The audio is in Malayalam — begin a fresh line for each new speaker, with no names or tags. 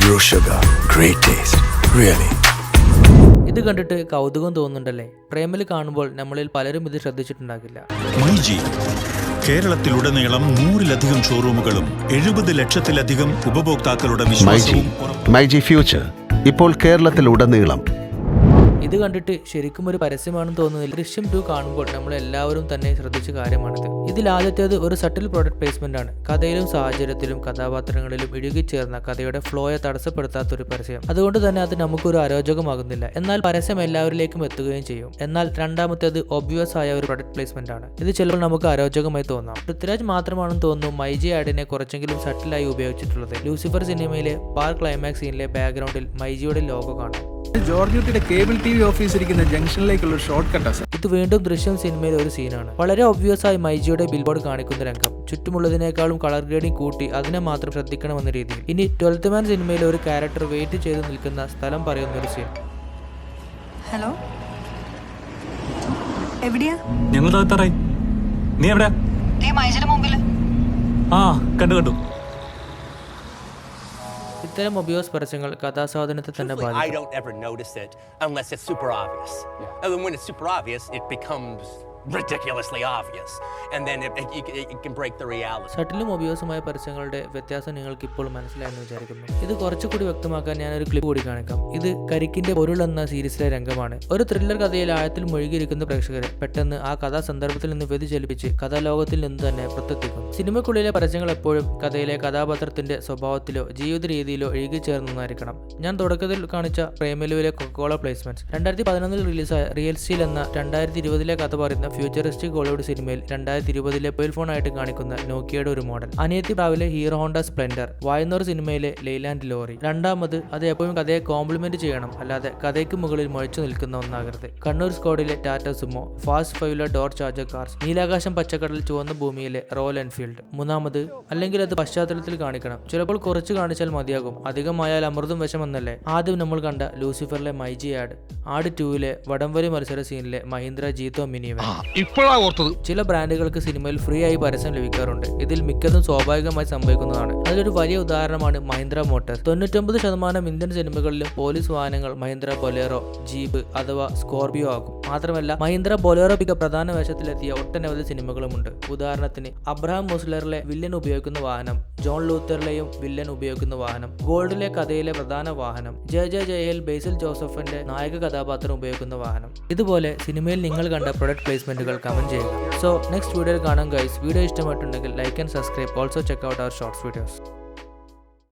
Zero sugar, great taste. Really.
ഇത് കണ്ടിട്ട് കൗതുകം തോന്നുന്നുണ്ടല്ലേ? പ്രേമല് കാണുമ്പോൾ നമ്മളിൽ പലരും ഇത് ശ്രദ്ധിച്ചിട്ടുണ്ടാകില്ല.
മൈജി കേരളത്തിലുടനീളം 100-ലധികം ഷോറൂമുകളും 70 ലക്ഷത്തിലധികം ഉപഭോക്താക്കളുടെ വിശ്വാസവും
മൈജി ഫ്യൂച്ചർ ഇപ്പോൾ കേരളത്തിലുടനീളം.
ഇത് കണ്ടിട്ട് ശരിക്കും ഒരു പരസ്യമാണെന്ന് തോന്നുന്നില്ല. ദൃശ്യം 2 കാണുമ്പോൾ നമ്മൾ എല്ലാവരും തന്നെ ശ്രദ്ധിച്ച കാര്യമാണിത്. ഇതിൽ ആദ്യത്തേത് ഒരു സട്ടിൽ പ്രോഡക്റ്റ് പ്ലേസ്മെന്റ് ആണ്. കഥയിലും സാഹചര്യത്തിലും കഥാപാത്രങ്ങളിലും ഇഴുകിച്ചേർന്ന കഥയുടെ ഫ്ലോയെ തടസ്സപ്പെടുത്താത്ത ഒരു പരസ്യം. അതുകൊണ്ട് തന്നെ അത് നമുക്കൊരു അരോചകമാകുന്നില്ല. എന്നാൽ പരസ്യം എല്ലാവരിലേക്കും എത്തുകയും ചെയ്യും. എന്നാൽ രണ്ടാമത്തേത് ഒബ്വിയസ് ആയ ഒരു പ്രോഡക്റ്റ് പ്ലേസ്മെന്റ് ആണ്. ഇത് ചിലപ്പോൾ നമുക്ക് അരോചകമായി തോന്നാം. പൃഥ്വിരാജ് മാത്രമാണെന്ന് തോന്നുന്നു മൈജി ആഡിനെ കുറച്ചെങ്കിലും സട്ടിലായി ഉപയോഗിച്ചിട്ടുള്ളത്. ലൂസിഫർ സിനിമയിലെ പാർ ക്ലൈമാക്സ് സീനിലെ ബാക്ക്ഗ്രൗണ്ടിൽ മൈജിയുടെ ലോഗോ കാണാം.
ജോർജുട്ടിയുടെ കേബിൾ TV ഓഫീസ് ഇരിക്കുന്ന ജംഗ്ഷനിലേക്കുള്ള ഷോർട്ട് കട്ടാണ്.
ഇത് വീണ്ടും ദൃശ്യം സിനിമയിലെ ഒരു സീനാണ്. വളരെ ഒബ്വിയസ് ആയി മൈജിയുടെ ബിൽബോർഡ് കാണിക്കുന്ന രംഗം. ചുറ്റുമുള്ളതിനേക്കാളും കളർ ഗ്രേഡിംഗ് കൂട്ടി അതിനെ മാത്രം ശ്രദ്ധിക്കണമെന്ന രീതിയിൽ. ഇനി 12th മാൻ സിനിമയിലെ ഒരു ക്യാരക്ടർ വെയിറ്റ് ചെയ്ത് നിൽക്കുന്ന സ്ഥലം പറയുന്ന ഒരു സീൻ.
ഹലോ, എവിടെയാ?
ഞങ്ങൾ താത്താറായി. നീ എവിടെയാ? ആ കണ്ടു.
ഇത്തരം ഒബിയോസ് പരസ്യങ്ങൾ കഥാസ്വാദനത്തെ തന്നെ ബാധിക്കും.
I don't ever notice it unless it's super obvious. And then when it's super obvious, it becomes ridiculously obvious, and then it can break the reality.
സട്ടിലും ഒബിയോസുമായ പരസ്യങ്ങളുടെ വ്യത്യാസം നിങ്ങൾക്ക് ഇപ്പോൾ മനസ്സിലായെന്ന് വിചാരിക്കുന്നു. ഇത് കുറച്ചുകൂടി വ്യക്തമാക്കാൻ ഞാനൊരു ക്ലിപ്പ് കൂടി കാണിക്കാം. ഇത് കരിക്കിന്റെ പൊരുൾ എന്ന സീരീസിലെ രംഗമാണ്. ഒരു ത്രില്ലർ കഥയിൽ ആഴത്തിൽ മുഴുകിയിരിക്കുന്ന പ്രേക്ഷകരെ പെട്ടെന്ന് ആ കഥാ സന്ദർഭത്തിൽ നിന്ന് വ്യതിചലിപ്പിച്ച് കഥാലോകത്തിൽ നിന്ന് തന്നെ പ്രത്യേകിക്കുന്നു. സിനിമക്കുള്ളിലെ പരസ്യങ്ങൾ എപ്പോഴും കഥയിലെ കഥാപാത്രത്തിന്റെ സ്വഭാവത്തിലോ ജീവിത രീതിയിലോ ഇഴുകിച്ചേർന്നതായിരിക്കണം. ഞാൻ തുടക്കത്തിൽ കാണിച്ച പ്രേമലുവിലെ കൊക്കോള പ്ലേസ്മെന്റ്സ് 2011 റിലീസായ റിയൽ സ്റ്റീൽ എന്ന 2020 കഥ പറയുന്ന ഫ്യൂച്ചറിസ്റ്റിക് ഹോളിവുഡ് സിനിമയിൽ 2020 മൊബൈൽ ഫോൺ ആയിട്ട് കാണിക്കുന്ന നോക്കിയയുടെ ഒരു മോഡൽ. അനിയത്തി പ്രാവിലെ ഹീറോ ഹോണ്ട സ്പ്ലെൻഡർ, വായന്നൂർ സിനിമയിലെ ലെയ്ലാൻഡ് ലോറി. രണ്ടാമത് അത് എപ്പോഴും കഥയെ കോംപ്ലിമെന്റ് ചെയ്യണം, അല്ലാതെ കഥയ്ക്ക് മുകളിൽ മുഴച്ചു നിൽക്കുന്ന ഒന്നാകരുത്. കണ്ണൂർ സ്കോഡിലെ Tata Sumo, fast 5 door charger cars, Neelakasham Pachakadal Chuvanna ഭൂമിയിലെ റോയൽ എൻഫീൽഡ്. മൂന്നാമത് അല്ലെങ്കിൽ അത് പശ്ചാത്തലത്തിൽ കാണിക്കണം. ചിലപ്പോൾ കുറച്ച് കാണിച്ചാൽ മതിയാകും, അധികമായാൽ അമൃതും വിഷമെന്നല്ലേ. ആദ്യം നമ്മൾ കണ്ട ലൂസിഫറിലെ മൈജി ആഡ് 2ലെ വടംവലി മത്സര സീനിലെ മഹീന്ദ്ര ജീത്തോ മിനി വാൻ. ചില ബ്രാൻഡുകൾക്ക് സിനിമയിൽ ഫ്രീ ആയി പരസ്യം ലഭിക്കാറുണ്ട്. ഇതിൽ മിക്കതും സ്വാഭാവികമായി സംഭവിക്കുന്നതാണ്. അതിലൊരു വലിയ ഉദാഹരണമാണ് മഹീന്ദ്ര മോട്ടോഴ്സ്. 99% ഇന്ത്യൻ സിനിമകളിലും പോലീസ് വാഹനങ്ങൾ മഹീന്ദ്ര ബൊലേറോ, ജീപ്പ് അഥവാ സ്കോർപിയോ ആകും. മാത്രമല്ല മഹീന്ദ്ര ബൊലേറോ പ്രധാന വേഷത്തിലെത്തിയ ഒട്ടനവധി സിനിമകളുമുണ്ട്. ഉദാഹരണത്തിന് അബ്രഹാം മുസ്ലറിലെ വില്ലൻ ഉപയോഗിക്കുന്ന വാഹനം, ജോൺ ലൂത്തറിലെയും വില്ലൻ ഉപയോഗിക്കുന്ന വാഹനം, ഗോൾഡിലെ കഥയിലെ പ്രധാന വാഹനം, JJJയിൽ ബേസിൽ ജോസഫിന്റെ നായക കഥാപാത്രം ഉപയോഗിക്കുന്ന വാഹനം. ഇതുപോലെ സിനിമയിൽ നിങ്ങൾ കണ്ട പ്രൊഡക്റ്റ് പ്ലേസ്മെന്റുകൾ കമന്റ് ചെയ്യുക. സോ നെക്സ്റ്റ് വീഡിയോയിൽ കാണാം ഗൈസ്. വീഡിയോ ഇഷ്ടമായിട്ടുണ്ടെങ്കിൽ like and subscribe. Also check out our shorts videos.